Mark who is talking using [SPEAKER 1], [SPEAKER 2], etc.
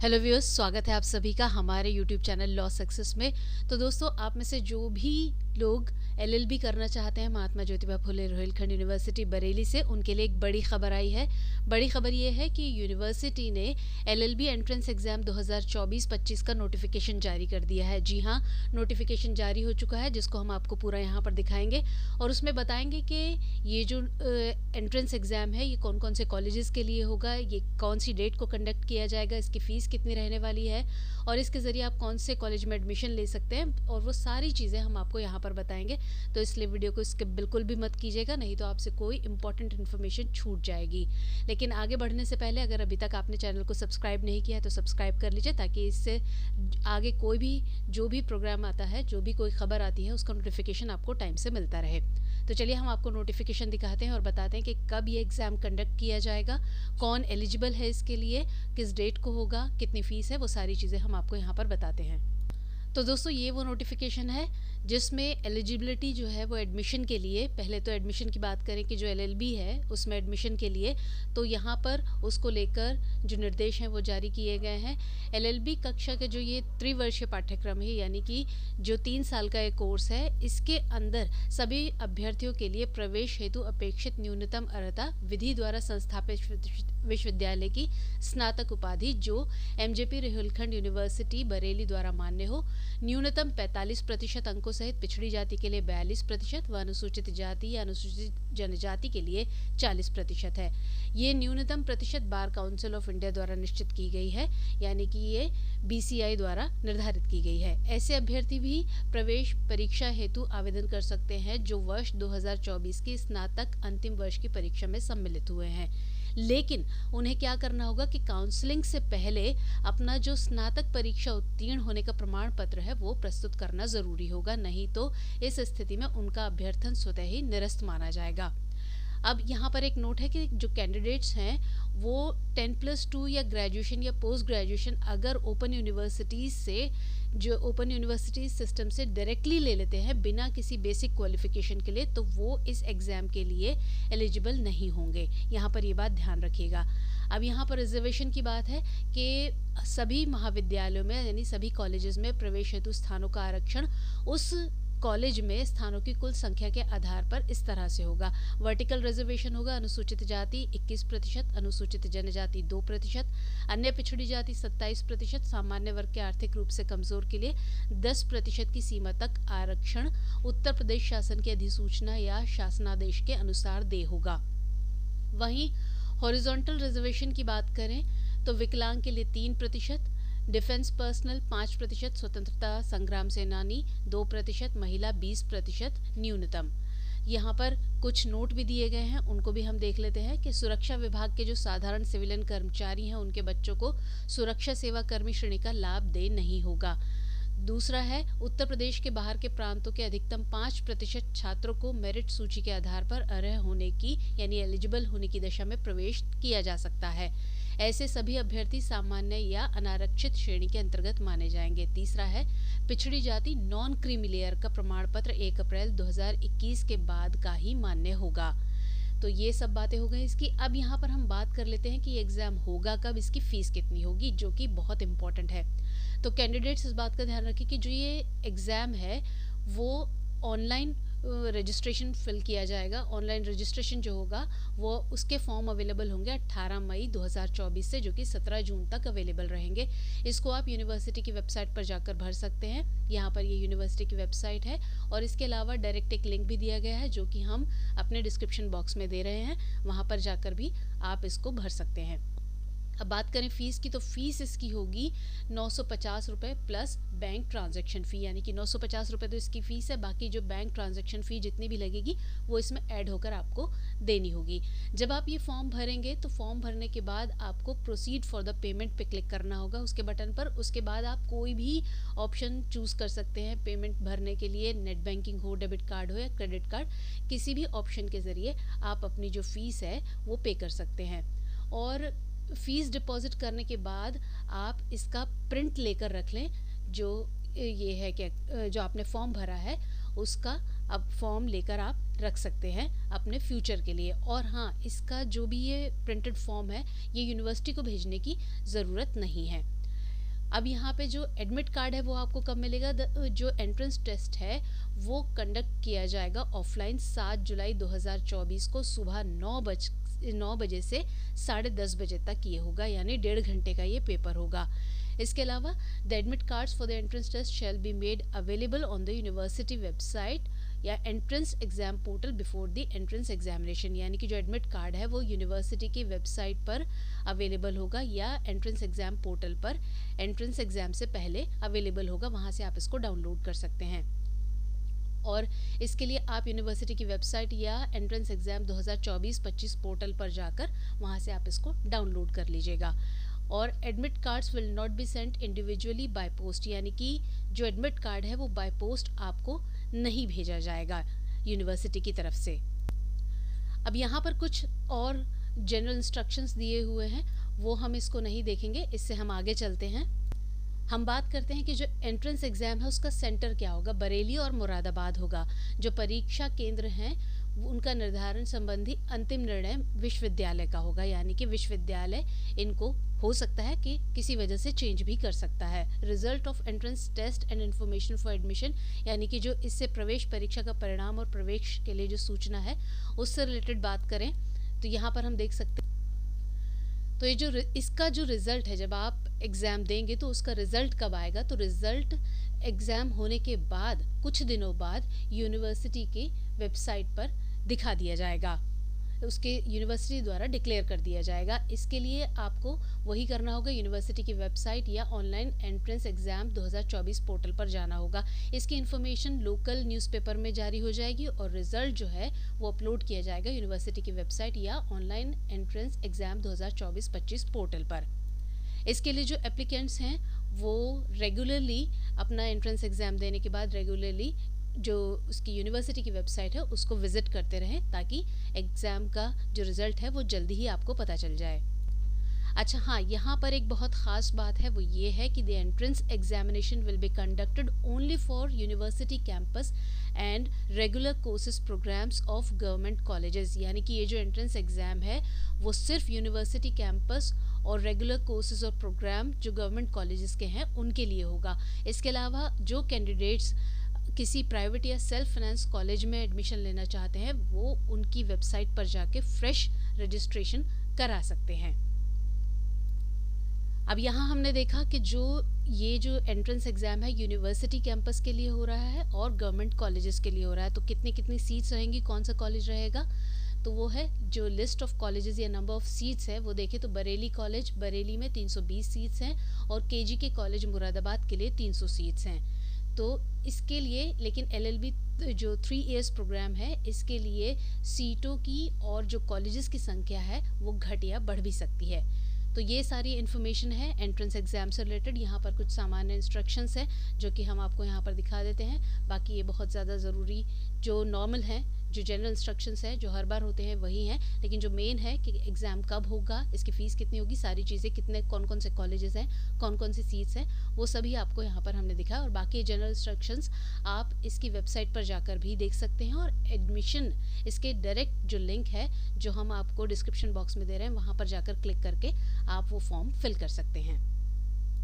[SPEAKER 1] Hello viewers, स्वागत है आप सभी का हमारे यूट्यूब चैनल लॉ सक्सेस में। तो दोस्तों, आप में से जो भी लोग एलएलबी करना चाहते हैं महात्मा ज्योतिबा फुले रोहिलखंड यूनिवर्सिटी बरेली से, उनके लिए एक बड़ी खबर आई है। बड़ी खबर ये है कि यूनिवर्सिटी ने एलएलबी एंट्रेंस एग्जाम 2024-25 का नोटिफिकेशन जारी कर दिया है। जी हाँ, नोटिफिकेशन जारी हो चुका है, जिसको हम आपको पूरा यहाँ पर दिखाएंगे और उसमें बताएंगे कि ये जो एंट्रेंस एग्ज़ाम है ये कौन कौन से कॉलेजेस के लिए होगा, ये कौन सी डेट को कंडक्ट किया जाएगा, इसकी फ़ीस कितनी रहने वाली है और इसके ज़रिए आप कौन से कॉलेज में एडमिशन ले सकते हैं, और वो सारी चीज़ें हम आपको यहाँ पर बताएंगे। तो इसलिए वीडियो को स्किप बिल्कुल भी मत कीजिएगा, नहीं तो आपसे कोई इंपॉर्टेंट इन्फॉर्मेशन छूट जाएगी। लेकिन आगे बढ़ने से पहले अगर अभी तक आपने चैनल को सब्सक्राइब नहीं किया है तो सब्सक्राइब कर लीजिए, ताकि इससे आगे कोई भी जो भी प्रोग्राम आता है, जो भी कोई खबर आती है, उसका नोटिफिकेशन आपको टाइम से मिलता रहे। तो चलिए हम आपको नोटिफिकेशन दिखाते हैं और बताते हैं कि कब ये एग्ज़ाम कंडक्ट किया जाएगा, कौन एलिजिबल है इसके लिए, किस डेट को होगा, कितनी फ़ीस है, वो सारी चीज़ें हम आपको यहाँ पर बताते हैं। तो दोस्तों, ये वो नोटिफिकेशन है जिसमें एलिजिबिलिटी जो है वो एडमिशन के लिए, पहले तो एडमिशन की बात करें कि जो एलएलबी है उसमें एडमिशन के लिए, तो यहाँ पर उसको लेकर जो निर्देश हैं वो जारी किए गए हैं। एलएलबी कक्षा के जो ये त्रिवर्षीय पाठ्यक्रम है, यानी कि जो 3 साल का एक कोर्स है, इसके अंदर सभी अभ्यर्थियों के लिए प्रवेश हेतु अपेक्षित न्यूनतम अर्हता विधि द्वारा संस्थापित विश्वविद्यालय की स्नातक उपाधि जो एमजेपी रोहिलखंड यूनिवर्सिटी बरेली द्वारा मान्य हो, न्यूनतम 45% अंकों सहित पिछड़ी जाति के लिए 42% व अनुसूचित जाति या अनुसूचित जनजाति के लिए 40% है। ये न्यूनतम प्रतिशत बार काउंसिल ऑफ इंडिया द्वारा निश्चित की गई है, यानी कि ये बीसीआई द्वारा निर्धारित की गई है। ऐसे अभ्यर्थी भी प्रवेश परीक्षा हेतु आवेदन कर सकते हैं जो वर्ष 2024 की स्नातक अंतिम वर्ष की परीक्षा में सम्मिलित हुए हैं। लेकिन उन्हें क्या करना होगा कि काउंसलिंग से पहले अपना जो स्नातक परीक्षा उत्तीर्ण होने का प्रमाण पत्र है वो प्रस्तुत करना जरूरी होगा, नहीं तो इस स्थिति में उनका अभ्यर्थन स्वतः ही निरस्त माना जाएगा। अब यहाँ पर एक नोट है कि जो कैंडिडेट्स हैं वो 10+2 या ग्रेजुएशन या पोस्ट ग्रेजुएशन अगर ओपन यूनिवर्सिटीज़ से, जो ओपन यूनिवर्सिटी सिस्टम से डायरेक्टली ले लेते हैं बिना किसी बेसिक क्वालिफिकेशन के लिए, तो वो इस एग्ज़ाम के लिए एलिजिबल नहीं होंगे। यहाँ पर ये बात ध्यान रखिएगा। अब यहाँ पर रिजर्वेशन की बात है कि सभी महाविद्यालयों में, यानी सभी कॉलेजेस में प्रवेश हेतु स्थानों का आरक्षण उस कॉलेज में स्थानों की कुल संख्या के आधार पर इस तरह से होगा। वर्टिकल रिजर्वेशन होगा अनुसूचित जाति 21%, अनुसूचित जनजाति 2%, अन्य पिछड़ी जाति 27%, सामान्य वर्ग के आर्थिक रूप से कमजोर के लिए 10% की सीमा तक आरक्षण उत्तर प्रदेश शासन की अधिसूचना या शासनादेश के अनुसार दे होगा। वहीं हॉरिजॉन्टल रिजर्वेशन की बात करें तो विकलांग के लिए 3%, डिफेंस पर्सनल 5%, स्वतंत्रता संग्राम सेनानी 2%, महिला 20% न्यूनतम। यहाँ पर कुछ नोट भी दिए गए हैं, उनको भी हम देख लेते हैं कि सुरक्षा विभाग के जो साधारण सिविलियन कर्मचारी हैं उनके बच्चों को सुरक्षा सेवा कर्मी श्रेणी का लाभ दे नहीं होगा। दूसरा है, उत्तर प्रदेश के बाहर के प्रांतों के अधिकतम 5% छात्रों को मेरिट सूची के आधार पर अर्ह होने की, यानी एलिजिबल होने की दशा में प्रवेश किया जा सकता है। ऐसे सभी अभ्यर्थी सामान्य या अनारक्षित श्रेणी के अंतर्गत माने जाएंगे। तीसरा है, पिछड़ी जाति नॉन क्रीमी लेयर का प्रमाण पत्र 1 अप्रैल 2021 के बाद का ही मान्य होगा। तो ये सब बातें हो गई इसकी। अब यहाँ पर हम बात कर लेते हैं कि एग्ज़ाम होगा कब, इसकी फ़ीस कितनी होगी, जो कि बहुत इम्पॉर्टेंट है। तो कैंडिडेट्स इस बात का ध्यान रखें कि जो ये एग्ज़ाम है वो ऑनलाइन रजिस्ट्रेशन फिल किया जाएगा। ऑनलाइन रजिस्ट्रेशन जो होगा वो उसके फॉर्म अवेलेबल होंगे 18 मई 2024 से, जो कि 17 जून तक अवेलेबल रहेंगे। इसको आप यूनिवर्सिटी की वेबसाइट पर जाकर भर सकते हैं। यहाँ पर ये यूनिवर्सिटी की वेबसाइट है और इसके अलावा डायरेक्ट एक लिंक भी दिया गया है जो कि हम अपने डिस्क्रिप्शन बॉक्स में दे रहे हैं, वहाँ पर जाकर भी आप इसको भर सकते हैं। अब बात करें फ़ीस की, तो फ़ीस इसकी होगी 950 रुपये प्लस बैंक ट्रांजैक्शन फ़ी, यानी कि 950 रुपये तो इसकी फ़ीस है, बाकी जो बैंक ट्रांजैक्शन फ़ी जितनी भी लगेगी वो इसमें ऐड होकर आपको देनी होगी। जब आप ये फॉर्म भरेंगे तो फॉर्म भरने के बाद आपको प्रोसीड फॉर द पेमेंट पे क्लिक करना होगा उसके बटन पर। उसके बाद आप कोई भी ऑप्शन चूज़ कर सकते हैं पेमेंट भरने के लिए, नेट बैंकिंग हो, डेबिट कार्ड हो या क्रेडिट कार्ड, किसी भी ऑप्शन के ज़रिए आप अपनी जो फ़ीस है वो पे कर सकते हैं। और फ़ीस डिपॉजिट करने के बाद आप इसका प्रिंट लेकर रख लें, जो ये है कि जो आपने फॉर्म भरा है उसका अब फॉर्म लेकर आप रख सकते हैं अपने फ्यूचर के लिए। और हाँ, इसका जो भी ये प्रिंटेड फॉर्म है ये यूनिवर्सिटी को भेजने की ज़रूरत नहीं है। अब यहाँ पे जो एडमिट कार्ड है वो आपको कब मिलेगा? जो एंट्रेंस टेस्ट है वो कंडक्ट किया जाएगा ऑफलाइन 7 जुलाई 2024 को सुबह 9 बजे से 10:30 बजे तक ये होगा, यानी 1.5 घंटे का ये पेपर होगा। इसके अलावा the admit cards for the entrance test shall be made available on the university website या entrance exam portal before the entrance examination, यानी कि जो एडमिट कार्ड है वो यूनिवर्सिटी की वेबसाइट पर अवेलेबल होगा या एंट्रेंस एग्जाम पोर्टल पर एंट्रेंस एग्जाम से पहले अवेलेबल होगा, वहाँ से आप इसको डाउनलोड कर सकते हैं। और इसके लिए आप यूनिवर्सिटी की वेबसाइट या एंट्रेंस एग्जाम 2024-25 पोर्टल पर जाकर वहाँ से आप इसको डाउनलोड कर लीजिएगा। और admit cards will not be sent individually by post, यानी कि जो एडमिट कार्ड है वो बाय पोस्ट आपको नहीं भेजा जाएगा यूनिवर्सिटी की तरफ से। अब यहाँ पर कुछ और जनरल इंस्ट्रक्शंस दिए हुए हैं, वो हम इसको नहीं देखेंगे, इससे हम आगे चलते हैं। हम बात करते हैं कि जो एंट्रेंस एग्ज़ाम है उसका सेंटर क्या होगा। बरेली और मुरादाबाद होगा। जो परीक्षा केंद्र हैं उनका निर्धारण संबंधी अंतिम निर्णय विश्वविद्यालय का होगा, यानी कि विश्वविद्यालय इनको हो सकता है कि किसी वजह से चेंज भी कर सकता है। Result of entrance test and information for admission, यानी कि जो इससे प्रवेश परीक्षा का परिणाम और प्रवेश के लिए जो सूचना है उससे रिलेटेड बात करें तो यहाँ पर हम देख सकते हैं। तो ये जो इसका जो रिज़ल्ट है, जब आप एग्ज़ाम देंगे तो उसका रिज़ल्ट कब आएगा? तो रिज़ल्ट एग्ज़ाम होने के बाद कुछ दिनों बाद यूनिवर्सिटी की वेबसाइट पर दिखा दिया जाएगा, उसके यूनिवर्सिटी द्वारा डिक्लेयर कर दिया जाएगा। इसके लिए आपको वही करना होगा, यूनिवर्सिटी की वेबसाइट या ऑनलाइन एंट्रेंस एग्ज़ाम 2024 पोर्टल पर जाना होगा। इसकी इन्फॉर्मेशन लोकल न्यूज़पेपर में जारी हो जाएगी और रिज़ल्ट जो है वो अपलोड किया जाएगा यूनिवर्सिटी की वेबसाइट या ऑनलाइन एंट्रेंस एग्ज़ाम 2024-25 पोर्टल पर। इसके लिए जो एप्लीकेंट्स हैं वो रेगुलरली अपना एंट्रेंस एग्ज़ाम देने के बाद रेगुलरली जो उसकी यूनिवर्सिटी की वेबसाइट है उसको विज़िट करते रहें, ताकि एग्ज़ाम का जो रिज़ल्ट है वो जल्दी ही आपको पता चल जाए। अच्छा हाँ, यहाँ पर एक बहुत ख़ास बात है, वो ये है कि the entrance examination will be conducted only for university campus and regular courses programmes of government colleges, यानी कि ये जो एंट्रेंस एग्ज़ाम है वो सिर्फ यूनिवर्सिटी कैंपस और रेगुलर कोर्सेज और प्रोग्राम जो गवर्नमेंट कॉलेजेस के हैं उनके लिए होगा। इसके अलावा जो कैंडिडेट्स किसी प्राइवेट या सेल्फ फाइनेंस कॉलेज में एडमिशन लेना चाहते हैं वो उनकी वेबसाइट पर जाके फ्रेश रजिस्ट्रेशन करा सकते हैं। अब यहाँ हमने देखा कि ये जो एंट्रेंस एग्ज़ाम है यूनिवर्सिटी कैंपस के लिए हो रहा है और गवर्नमेंट कॉलेजेस के लिए हो रहा है। तो कितनी सीट्स रहेंगी, कौन सा कॉलेज रहेगा, तो वो है जो लिस्ट ऑफ कॉलेजेस या नंबर ऑफ सीट्स है वो देखें तो बरेली कॉलेज, बरेली में 320 सीट्स हैं और केजी के कॉलेज मुरादाबाद के लिए 300 सीट्स हैं। तो इसके लिए लेकिन एलएलबी जो 3 इयर्स प्रोग्राम है इसके लिए सीटों की और जो कॉलेजेस की संख्या है वो घट या बढ़ भी सकती है। तो ये सारी इन्फॉर्मेशन है एंट्रेंस एग्ज़ाम से रिलेटेड। यहाँ पर कुछ सामान्य इंस्ट्रक्शंस हैं जो कि हम आपको यहाँ पर दिखा देते हैं। बाकी ये बहुत ज़्यादा ज़रूरी जो नॉर्मल हैं, जो जनरल इंस्ट्रक्शंस हैं जो हर बार होते हैं वही हैं, लेकिन जो मेन है कि एग्ज़ाम कब होगा, इसकी फ़ीस कितनी होगी, सारी चीज़ें कितने कौन से कॉलेजेस हैं, कौन सी सीट्स हैं, वो सभी आपको यहाँ पर हमने दिखा। और बाकी जनरल इंस्ट्रक्शंस आप इसकी वेबसाइट पर जाकर भी देख सकते हैं और एडमिशन इसके डायरेक्ट जो लिंक है जो हम आपको डिस्क्रिप्शन बॉक्स में दे रहे हैं वहाँ पर जाकर क्लिक करके आप वो फॉर्म फिल कर सकते हैं।